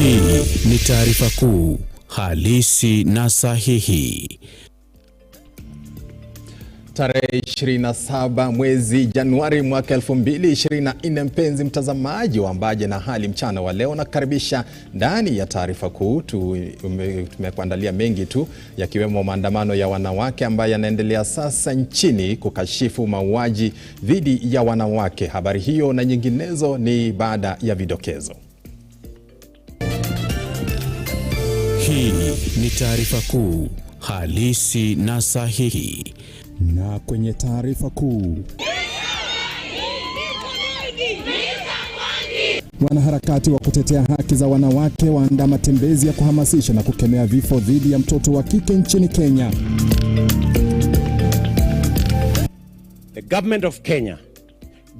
Hii ni taarifa kuu halisi na sahihi. Tarehe 27 mwezi Januari mwaka 2024, mpenzi mtazamaji wa Ambaje na Hali, mchana wa leo nakaribisha ndani ya taarifa kuu. Tumekuandalia mengi tu, yakiwemo maandamano ya wanawake ambayo yanaendelea sasa nchini kukashifu mauaji dhidi ya wanawake. Habari hiyo na nyinginezo ni baada ya vidokezo. Hii ni taarifa kuu halisi na sahihi. Na kwenye taarifa kuu, wanaharakati wa kutetea haki za wanawake waandaa matembezi ya kuhamasisha na kukemea vifo dhidi ya mtoto wa kike nchini Kenya. The government of Kenya,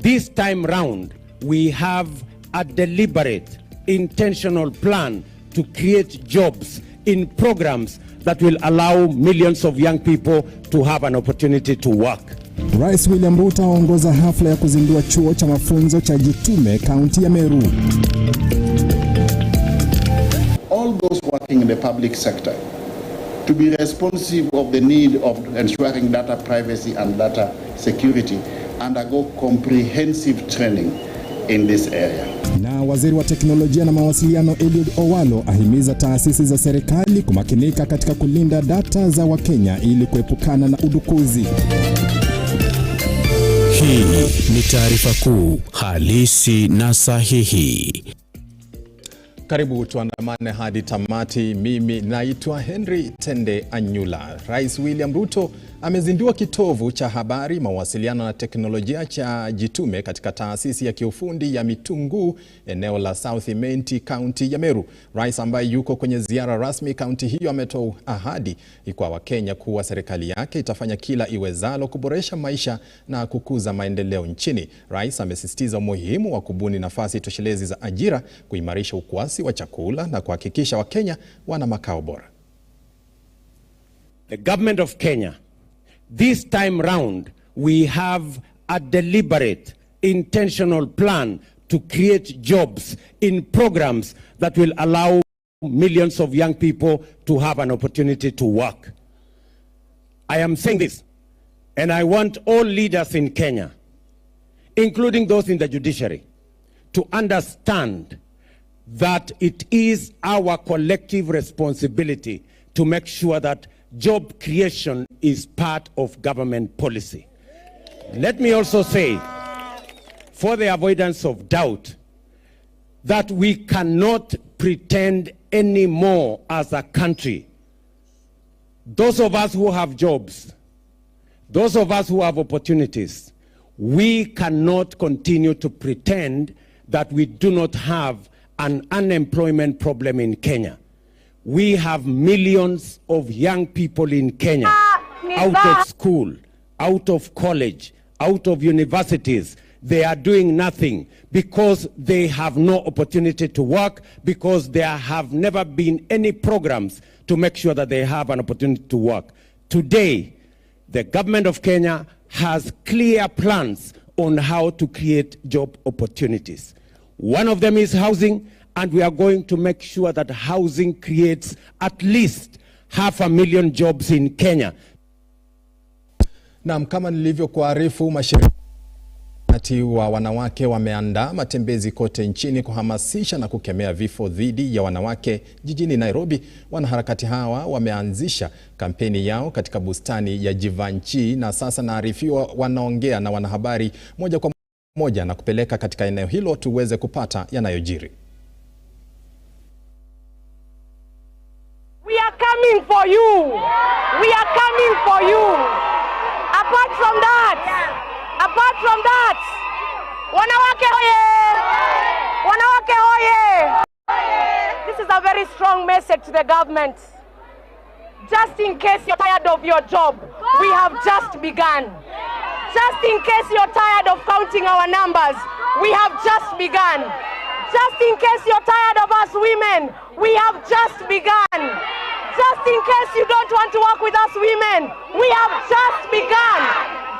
this time round, we have a deliberate, intentional plan to create jobs in programs that will allow millions of young people to have an opportunity to work. Rais William RUTO aongoza hafla ya kuzindua chuo cha mafunzo cha Jitume kaunti ya Meru. All those working in the public sector to be responsive of the need of ensuring data privacy and data security undergo comprehensive training in this area. Na waziri wa teknolojia na mawasiliano Eliud Owalo ahimiza taasisi za serikali kumakinika katika kulinda data za Wakenya ili kuepukana na udukuzi. Hii ni taarifa kuu halisi na sahihi. Karibu tuandamane hadi tamati. Mimi naitwa Henry Tende Anyula. Rais William RUTO amezindua kitovu cha habari, mawasiliano na teknolojia cha Jitume katika taasisi ya kiufundi ya Mitungu, eneo la South Imenti, kaunti ya Meru. Rais ambaye yuko kwenye ziara rasmi kaunti hiyo ametoa ahadi kwa Wakenya kuwa serikali yake itafanya kila iwezalo kuboresha maisha na kukuza maendeleo nchini. Rais amesisitiza umuhimu wa kubuni nafasi toshelezi za ajira, kuimarisha ukwasi wa chakula na kuhakikisha Wakenya wana makao bora. The government of Kenya, this time round, we have a deliberate, intentional plan to create jobs in programs that will allow millions of young people to have an opportunity to work. I am saying this, and I want all leaders in Kenya, including those in the judiciary, to understand that it is our collective responsibility to make sure that job creation is part of government policy. Let me also say, for the avoidance of doubt, that we cannot pretend anymore as a country. Those of us who have jobs, those of us who have opportunities, we cannot continue to pretend that we do not have an unemployment problem in Kenya. We have millions of young people in Kenya out of school, out of college, out of universities. They are doing nothing because they have no opportunity to work, because there have never been any programs to make sure that they have an opportunity to work. Today, the government of Kenya has clear plans on how to create job opportunities. One of them is housing, and we are going to make sure that housing creates at least 500,000 jobs in Kenya. Na kama nilivyokuarifu, mashirika wa wanawake wameandaa matembezi kote nchini kuhamasisha na kukemea vifo dhidi ya wanawake. Jijini Nairobi, wanaharakati hawa wameanzisha kampeni yao katika bustani ya Jivanchi, na sasa naarifiwa wanaongea na wanahabari moja kwa moja na kupeleka katika eneo hilo tuweze kupata yanayojiri. We are coming for you. We are coming for you. Apart from that, wanawake hoye! Wanawake hoye! This is a very strong message to the government. Just in case you're tired of your job, we have just begun. Just in case you're tired of counting our numbers, we have just begun. Just in case you're tired of us women, we have just begun. Just in case you don't want to work with us women, we have just begun.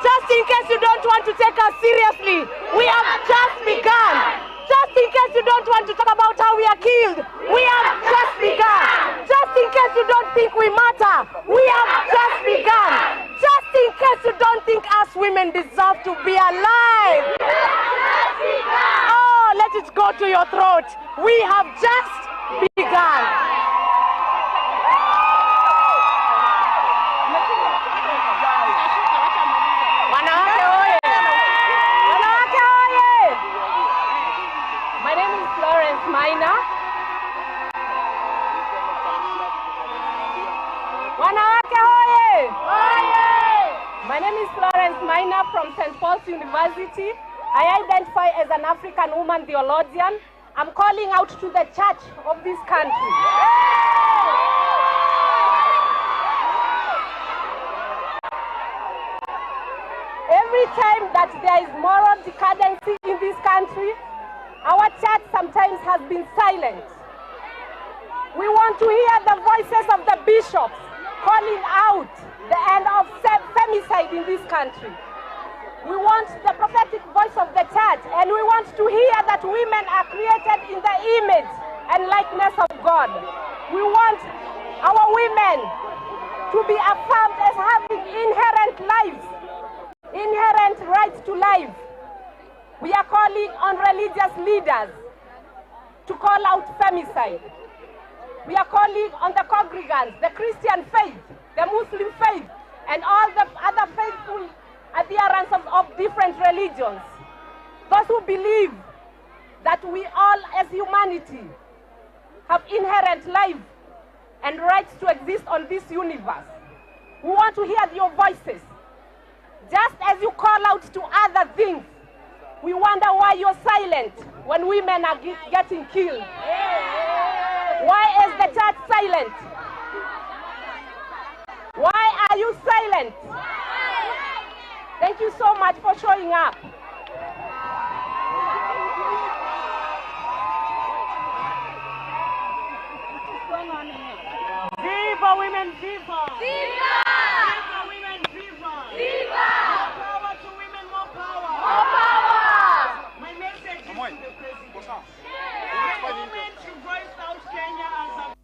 Just in case you don't want to take us seriously, we have just begun. Just in case you don't want to talk about how we are killed, we have My name is Florence Maina from St. Paul's University. I identify as an African woman theologian. I'm calling out to the church of this country. Every time that there is moral decadency in this country, our church sometimes has been silent. We want to hear the voices of the bishops calling out the end of femicide in this country. We want the prophetic voice of the church, and we want to hear that women are created in the image and likeness of God. We want our women to be affirmed as having inherent lives, inherent rights to life. We are calling on religious leaders to call out femicide. We are calling on the congregants, the Christian faith, the Muslim faith, and all the other faithful adherents of different religions. Those who believe that we all as humanity have inherent life and rights to exist on this universe. We want to hear your voices. Just as you call out to other things, we wonder why you're silent when women are getting killed. Why is the church silent? Why are you silent? Thank you so much for showing up. Viva women, viva! Viva! Viva women, viva! Viva! More power to women, more power! More power! My message is to the president. The moment you voiced out Kenya as a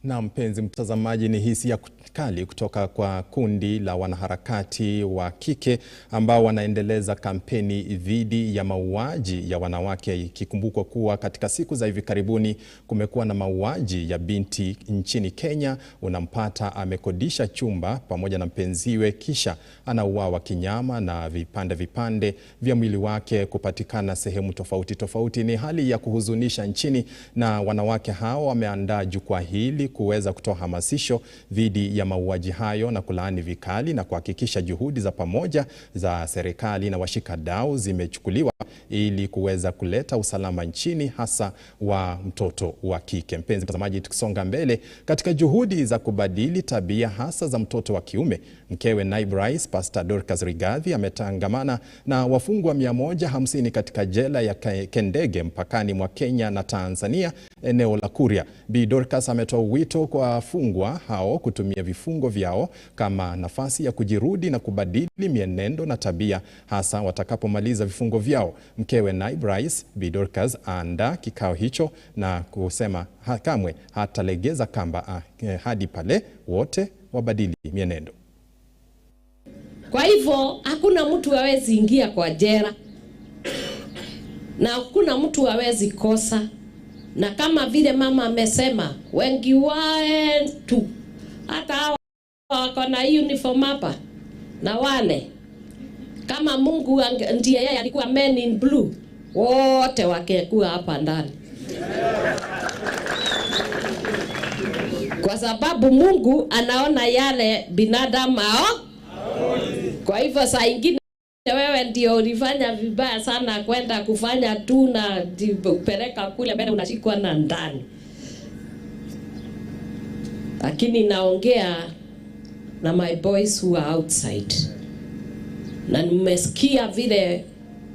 Na mpenzi mtazamaji, ni hisia kali kutoka kwa kundi la wanaharakati wa kike ambao wanaendeleza kampeni dhidi ya mauaji ya wanawake, ikikumbukwa kuwa katika siku za hivi karibuni kumekuwa na mauaji ya binti nchini Kenya. Unampata amekodisha chumba pamoja na mpenziwe, kisha anauawa kinyama na vipande vya mwili wake kupatikana sehemu tofauti tofauti. Ni hali ya kuhuzunisha nchini, na wanawake hao wameandaa jukwaa hili kuweza kutoa hamasisho dhidi ya mauaji hayo na kulaani vikali na kuhakikisha juhudi za pamoja za serikali na washikadau zimechukuliwa ili kuweza kuleta usalama nchini, hasa wa mtoto wa kike. Mpenzi mtazamaji, tukisonga mbele katika juhudi za kubadili tabia hasa za mtoto wa kiume, mkewe naibu rais Pastor Dorcas Rigathi ametangamana na wafungwa 150 katika jela ya Kendege mpakani mwa Kenya na Tanzania, eneo la Kuria. Bi Dorcas ametoa wito kwa wafungwa hao kutumia vifungo vyao kama nafasi ya kujirudi na kubadili mienendo na tabia, hasa watakapomaliza vifungo vyao. Mkewe naibu rais Bi Dorcas aanda kikao hicho na kusema kamwe hatalegeza kamba hadi pale wote wabadili mienendo. Kwa hivyo hakuna mtu hawezi ingia kwa jela, na hakuna hawezi hawezi kosa. Na kama vile mama amesema, wengi wetu hata wako na uniform hapa, na wale kama Mungu ndiye yeye alikuwa men in blue, wote wakekuwa hapa ndani. Kwa sababu Mungu anaona yale binadamu hao. Kwa hivyo saa ingine wewe ndio ulifanya vibaya sana kwenda kufanya tu na kupeleka kule mbele, unashikwa na ndani. Lakini naongea na my boys who are outside. Na nimesikia vile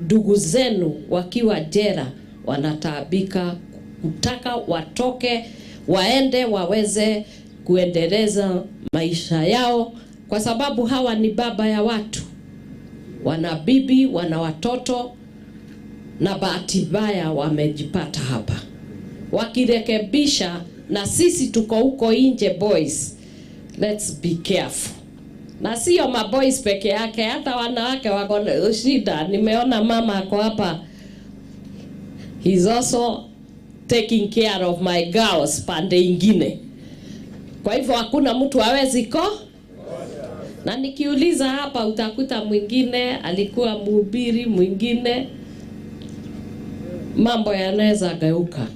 ndugu zenu wakiwa jela wanataabika, kutaka watoke waende waweze kuendeleza maisha yao, kwa sababu hawa ni baba ya watu, wana bibi, wana watoto, na bahati mbaya wamejipata hapa. Wakirekebisha, na sisi tuko huko nje boys, let's be careful. Na sio maboys peke yake, hata wanawake wako na shida. Nimeona mama ako hapa, he's also taking care of my girls pande ingine. Kwa hivyo hakuna mtu hawezi na nikiuliza hapa utakuta mwingine alikuwa mhubiri, mwingine mambo yanaweza geuka,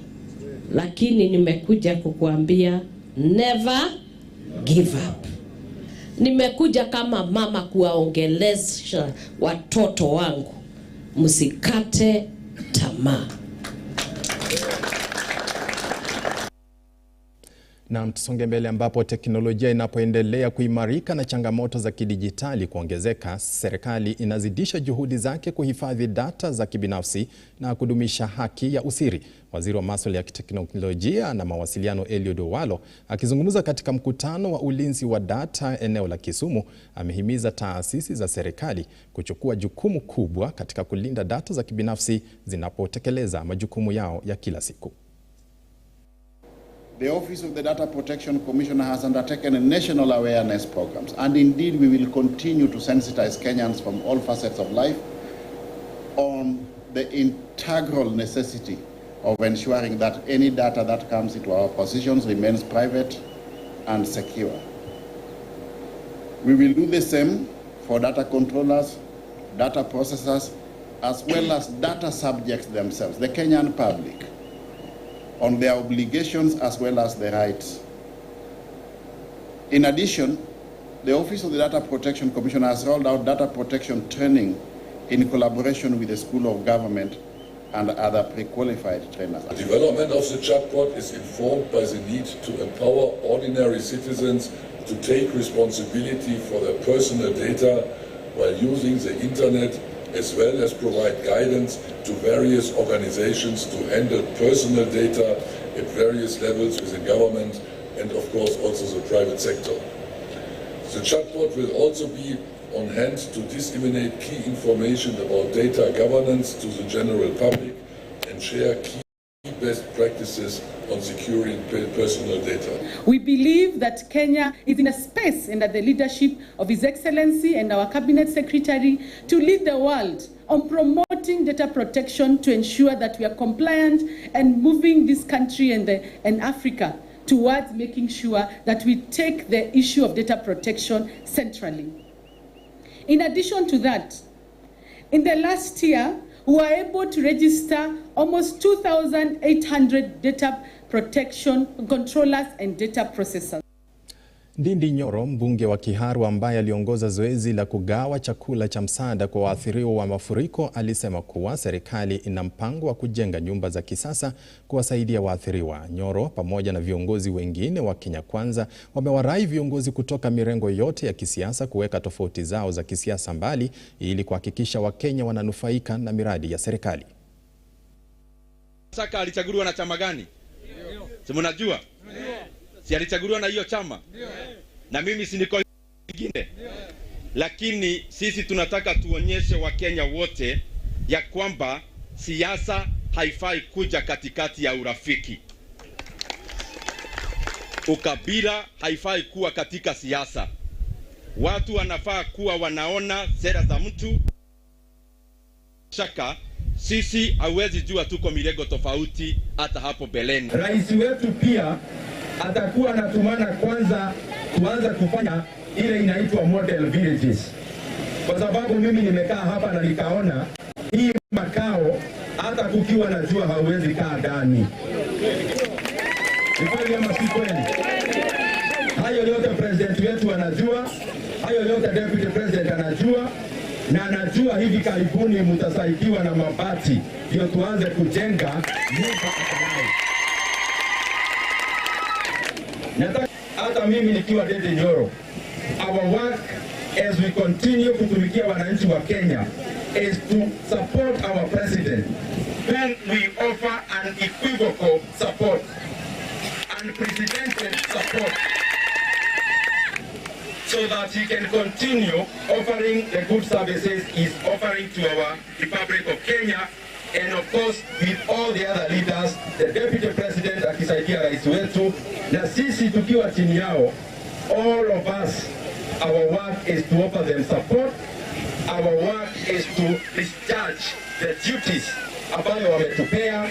lakini nimekuja kukuambia never give up. Nimekuja kama mama kuwaongelesha watoto wangu, msikate tamaa. Na tusonge mbele, ambapo teknolojia inapoendelea kuimarika na changamoto za kidijitali kuongezeka, serikali inazidisha juhudi zake kuhifadhi data za kibinafsi na kudumisha haki ya usiri. Waziri wa masuala ya teknolojia na mawasiliano Eliud Owalo, akizungumza katika mkutano wa ulinzi wa data eneo la Kisumu, amehimiza taasisi za serikali kuchukua jukumu kubwa katika kulinda data za kibinafsi zinapotekeleza majukumu yao ya kila siku. The Office of the Data Protection Commissioner has undertaken a national awareness programs, and indeed we will continue to sensitize Kenyans from all facets of life on the integral necessity of ensuring that any data that comes into our positions remains private and secure. We will do the same for data controllers, data processors, as well as data subjects themselves, the Kenyan public, on their obligations as well as their rights. In addition, the Office of the Data Protection Commissioner has rolled out data protection training in collaboration with the School of Government and other pre-qualified trainers. The development of the chatbot is informed by the need to empower ordinary citizens to take responsibility for their personal data while using the internet, as well as provide guidance to various organizations to handle personal data at various levels within government and of course also the private sector. The chatbot will also be on hand to disseminate key information about data governance to the general public and share key best practices on securing personal data. We believe that Kenya is in a space under the leadership of His Excellency and our Cabinet Secretary to lead the world on promoting data protection to ensure that we are compliant and moving this country and Africa towards making sure that we take the issue of data protection centrally. In addition to that, in the last year, we were able to register almost 2,800 data protection controllers and data processors. Ndindi Nyoro, mbunge wa Kiharu ambaye aliongoza zoezi la kugawa chakula cha msaada kwa waathiriwa wa mafuriko, alisema kuwa serikali ina mpango wa kujenga nyumba za kisasa kuwasaidia waathiriwa. Nyoro pamoja na viongozi wengine wa Kenya Kwanza wamewarai viongozi kutoka mirengo yote ya kisiasa kuweka tofauti zao za kisiasa mbali ili kuhakikisha Wakenya wananufaika na miradi ya serikali. Saka alichaguliwa na chama gani? Si mnajua? Si alichaguliwa na hiyo chama? Na mimi si niko nyingine. Lakini sisi tunataka tuonyeshe Wakenya wote ya kwamba siasa haifai kuja katikati ya urafiki. Ukabila haifai kuwa katika siasa. Watu wanafaa kuwa wanaona sera za mtu. Shaka sisi hawezi jua tuko mirego tofauti hata hapo beleni. Rais wetu pia atakuwa anatumana kwanza tuanze kufanya ile inaitwa model villages, kwa sababu mimi nimekaa hapa na nikaona hii makao hata kukiwa na jua hauwezi kaa ndani. Ni kweli ama si kweli? Hayo yote president wetu anajua, hayo yote deputy president anajua, na anajua hivi karibuni mtasaidiwa na mabati ndio tuanze kujenga nyumba akalai. Nataka hata mimi nikiwa Ndindi Nyoro, our work as we continue kutumikia wananchi wa Kenya is to support our president, when we offer an equivocal support, unprecedented support, so that he can continue offering the good services he's offering to our Republic of Kenya, and of course with all the other leaders, the deputy president akisaidia rais wetu na sisi tukiwa chini yao. All of us, our work is to offer them support. Our work is to discharge the duties ambayo wametupea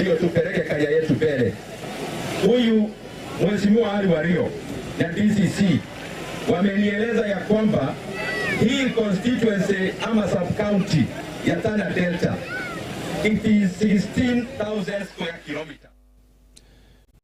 ndio tupeleke Kenya yetu mbele. Huyu Mheshimiwa Ali Wario na DCC wamenieleza ya kwamba hii constituency ama sub county ya Tana Delta It is 16,000 square kilometers.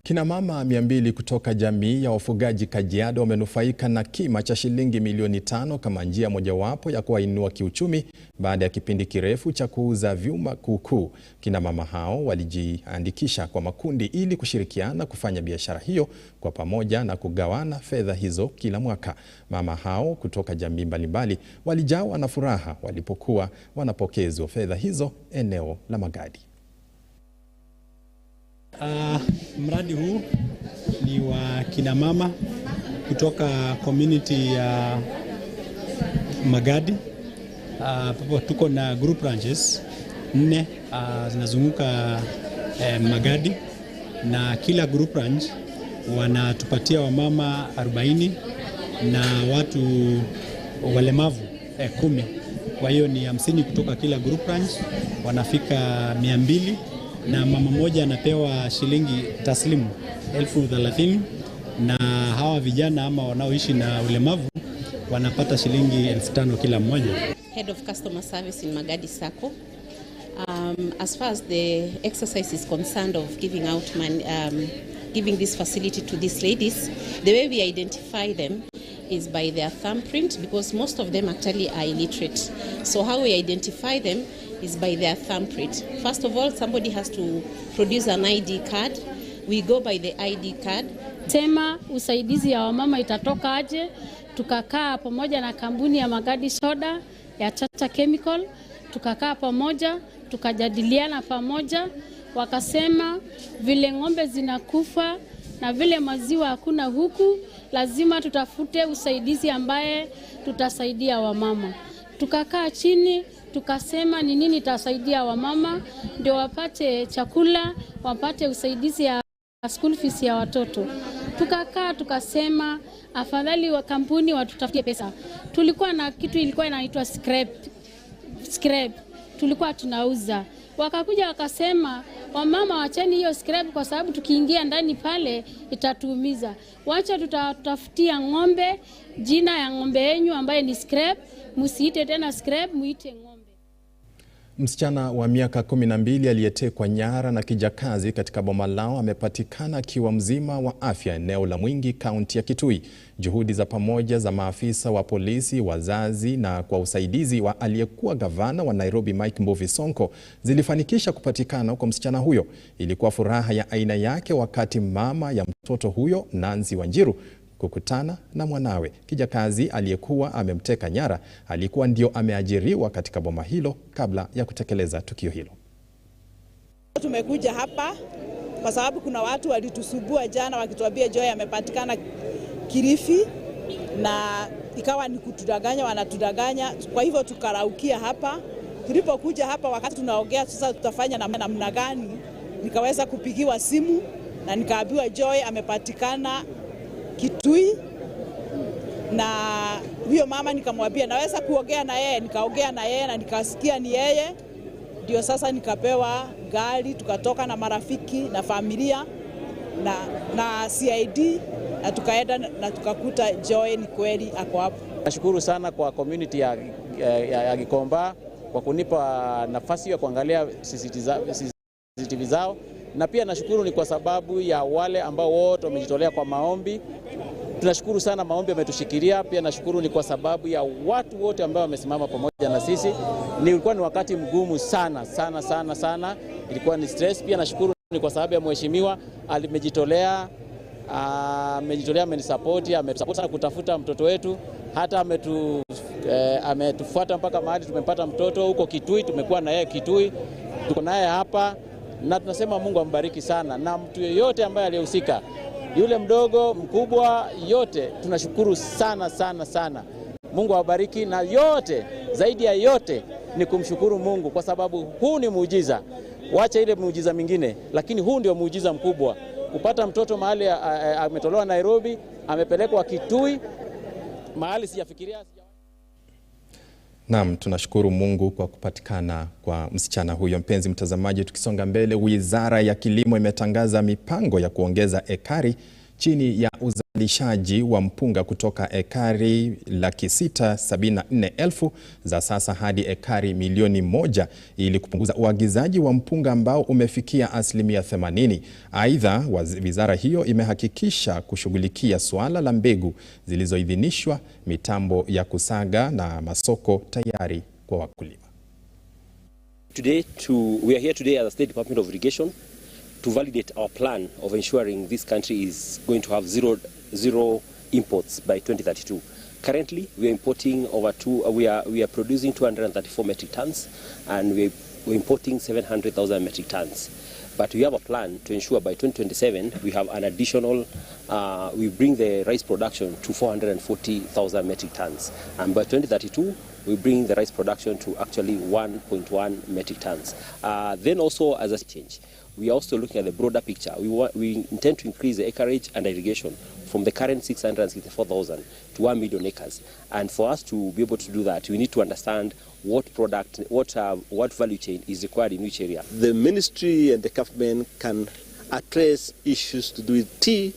Kina mama 200 kutoka jamii ya wafugaji Kajiado wamenufaika na kima cha shilingi milioni 5 kama njia mojawapo ya kuwainua kiuchumi baada ya kipindi kirefu cha kuuza vyuma kuukuu. Kina mama hao walijiandikisha kwa makundi ili kushirikiana kufanya biashara hiyo kwa pamoja na kugawana fedha hizo kila mwaka. Mama hao kutoka jamii mbalimbali walijawa na furaha walipokuwa wanapokezwa fedha hizo eneo la Magadi. Mradi huu ni wa kina mama kutoka community ya Magadi. Tuko na group ranches 4 zinazunguka Magadi, na kila group ranch wanatupatia wamama 40 na watu walemavu 10. Kwa hiyo ni 50 kutoka kila group ranch, wanafika 200. Na mama moja anapewa shilingi taslimu 30,000, na hawa vijana ama wanaoishi na ulemavu wanapata shilingi 5,000 kila mmoja. Head of Customer Service in Magadi Sacco. As far as the exercise is concerned of giving out giving this facility to these ladies, the way we identify them is by their thumbprint, because most of them actually are illiterate. So how we identify them is by their thumbprint. First of all, somebody has to produce an ID card. We go by the ID card. Sema usaidizi ya wamama itatoka aje? Tukakaa pamoja na kampuni ya Magadi Soda ya Chacha Chemical, tukakaa pamoja, tukajadiliana pamoja, wakasema vile ng'ombe zinakufa na vile maziwa hakuna huku, lazima tutafute usaidizi ambaye tutasaidia wamama. Tukakaa chini, tukasema ni nini itasaidia wamama ndio wapate chakula, wapate usaidizi ya school fees ya watoto. Tukakaa tukasema afadhali wa kampuni watutafutie pesa. Tulikuwa na kitu ilikuwa inaitwa scrap. Tulikuwa tunauza. Wakakuja wakasema wamama wacheni hiyo scrap kwa sababu tukiingia ndani pale itatuumiza. Wacha tutatafutia ng'ombe, jina ya ng'ombe yenu ambaye ni scrap, msiite tena scrap, muite ng'ombe. Msichana wa miaka 12 aliyetekwa nyara na kijakazi katika boma lao amepatikana akiwa mzima wa afya eneo la Mwingi, kaunti ya Kitui. Juhudi za pamoja za maafisa wa polisi, wazazi na kwa usaidizi wa aliyekuwa gavana wa Nairobi Mike Mbuvi Sonko zilifanikisha kupatikana kwa msichana huyo. Ilikuwa furaha ya aina yake wakati mama ya mtoto huyo, Nancy Wanjiru, kukutana na mwanawe. Kijakazi aliyekuwa amemteka nyara alikuwa ndio ameajiriwa katika boma hilo kabla ya kutekeleza tukio hilo. Tumekuja hapa kwa sababu kuna watu walitusubua jana wakituambia Joy amepatikana Kilifi, na ikawa ni kutudanganya, wanatudanganya. Kwa hivyo tukaraukia hapa. Tulipokuja hapa, wakati tunaongea sasa tutafanya namna gani, nikaweza kupigiwa simu na nikaambiwa Joy amepatikana Kitui, na huyo mama nikamwambia naweza kuongea na yeye. Nikaongea na yeye na nikasikia ni yeye. Ndio sasa nikapewa gari, tukatoka na marafiki na familia na CID, na tukaenda na tukakuta Joy ni kweli ako hapo. Nashukuru sana kwa community ya Gikomba kwa kunipa nafasi ya kuangalia CCTV zao, na pia nashukuru ni kwa sababu ya wale ambao wote wamejitolea kwa maombi. Tunashukuru sana, maombi yametushikilia. Pia nashukuru ni kwa sababu ya watu wote ambao wamesimama pamoja na sisi. Ilikuwa ni wakati mgumu sana. Ilikuwa ni stress. Pia nashukuru ni kwa sababu ya mheshimiwa alimejitolea, amenisupport sana kutafuta mtoto wetu. Hata ametufuata mpaka mahali tumepata mtoto huko Kitui. Tumekuwa na yeye Kitui, tuko naye hapa, na tunasema Mungu ambariki sana, na mtu yeyote ambaye alihusika, yule mdogo mkubwa, yote tunashukuru sana. Mungu awabariki, na yote zaidi ya yote ni kumshukuru Mungu kwa sababu huu ni muujiza. Wacha ile muujiza mingine, lakini huu ndio muujiza mkubwa. Kupata mtoto mahali ametolewa Nairobi, amepelekwa Kitui, mahali sijafikiria. Naam, tunashukuru Mungu kwa kupatikana kwa msichana huyo. Mpenzi mtazamaji, tukisonga mbele, Wizara ya Kilimo imetangaza mipango ya kuongeza ekari chini ya uzalishaji wa mpunga kutoka ekari 674,000 za sasa hadi ekari milioni 1 ili kupunguza uagizaji wa mpunga ambao umefikia 80%. Aidha, wizara hiyo imehakikisha kushughulikia suala la mbegu zilizoidhinishwa, mitambo ya kusaga na masoko tayari kwa wakulima. We are here today as the State Department of Irrigation to validate our plan of ensuring this country is going to have zero imports by 2032. Currently, we are importing we are producing 234 metric tons, and we're importing 700,000 metric tons. But we have a plan to ensure by 2027 we have an additional, we bring the rice production to 440,000 metric tons, and by 2032 we bring the rice production to actually 1.1 metric tons. Then also, as a change, we are also looking at the broader picture. We intend to increase the acreage and irrigation from the current 664,000 to 1 million acres. And for us to be able to do that, we need to understand what value chain is required in which area. The ministry and the government can address issues to do with tea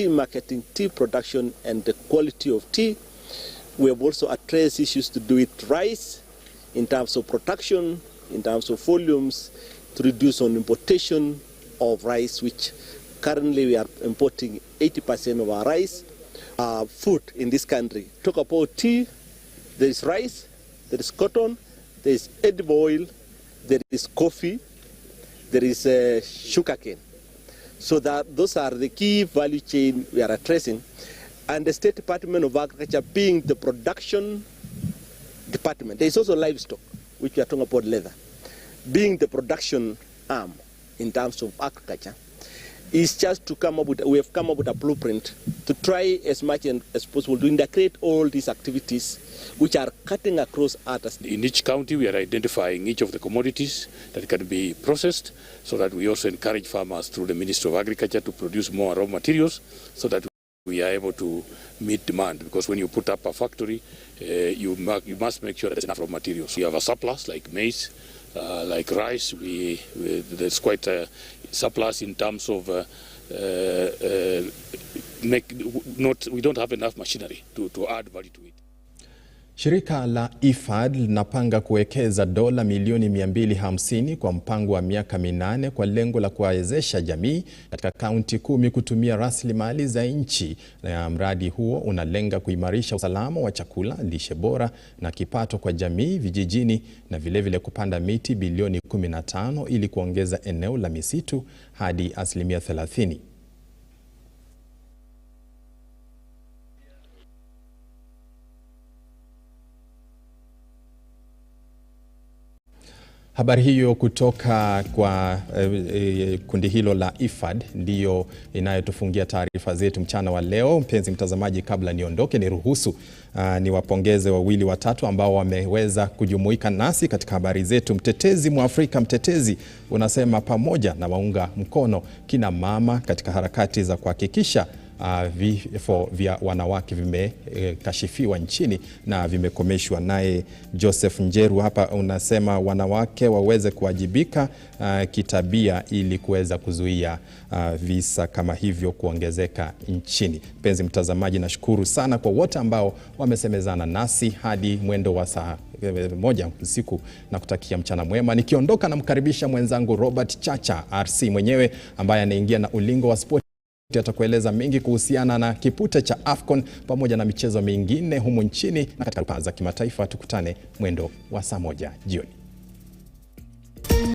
marketing, tea production, and the quality of tea. We have also addressed issues to do with rice in terms of production, in terms of volumes, to reduce on importation of rice, which currently we are importing 80% of our rice. Food in this country. Talk about tea, there is rice, there is cotton, there is edible oil, there is coffee, there is sugarcane. So those are the key value chain we are addressing. And the State Department of Agriculture being the production department. There is also livestock, which we are talking about leather. Being the production arm in terms of agriculture, is just to come up with, we have come up with a blueprint to try as much as possible to integrate all these activities which are cutting across others. In each county we are identifying each of the commodities that can be processed, so that we also encourage farmers through the Ministry of Agriculture to produce more raw materials so that we are able to meet demand. Because when you put up a factory, you must make sure that there's enough raw materials. We have a surplus like maize, like rice. There's quite a surplus in terms of we don't have enough machinery to add value to it. Shirika la IFAD linapanga kuwekeza dola milioni 250 kwa mpango wa miaka 8 kwa lengo la kuwawezesha jamii katika kaunti 10 kutumia rasilimali za nchi. Na mradi huo unalenga kuimarisha usalama wa chakula, lishe bora na kipato kwa jamii vijijini, na vilevile kupanda miti bilioni 15 ili kuongeza eneo la misitu hadi 30%. Habari hiyo kutoka kwa kundi hilo la IFAD ndiyo inayotufungia taarifa zetu mchana wa leo. Mpenzi mtazamaji, kabla niondoke, niruhusu niwapongeze wawili watatu ambao wameweza kujumuika nasi katika habari zetu. Mtetezi Mwafrika Mtetezi unasema pamoja na waunga mkono kina mama katika harakati za kuhakikisha vifo vya wanawake vimekashifiwa nchini na vimekomeshwa. Naye Joseph Njeru hapa unasema wanawake waweze kuwajibika kitabia ili kuweza kuzuia visa kama hivyo kuongezeka nchini. Mpenzi mtazamaji, nashukuru sana kwa wote ambao wamesemezana nasi hadi mwendo wa saa 1 usiku, na kutakia mchana mwema. Nikiondoka namkaribisha mwenzangu Robert Chacha RC mwenyewe ambaye anaingia na ulingo wa sport. Atakueleza mengi kuhusiana na kipute cha AFCON pamoja na michezo mingine humu nchini na katika rupa za kimataifa. Tukutane mwendo wa saa 1 jioni.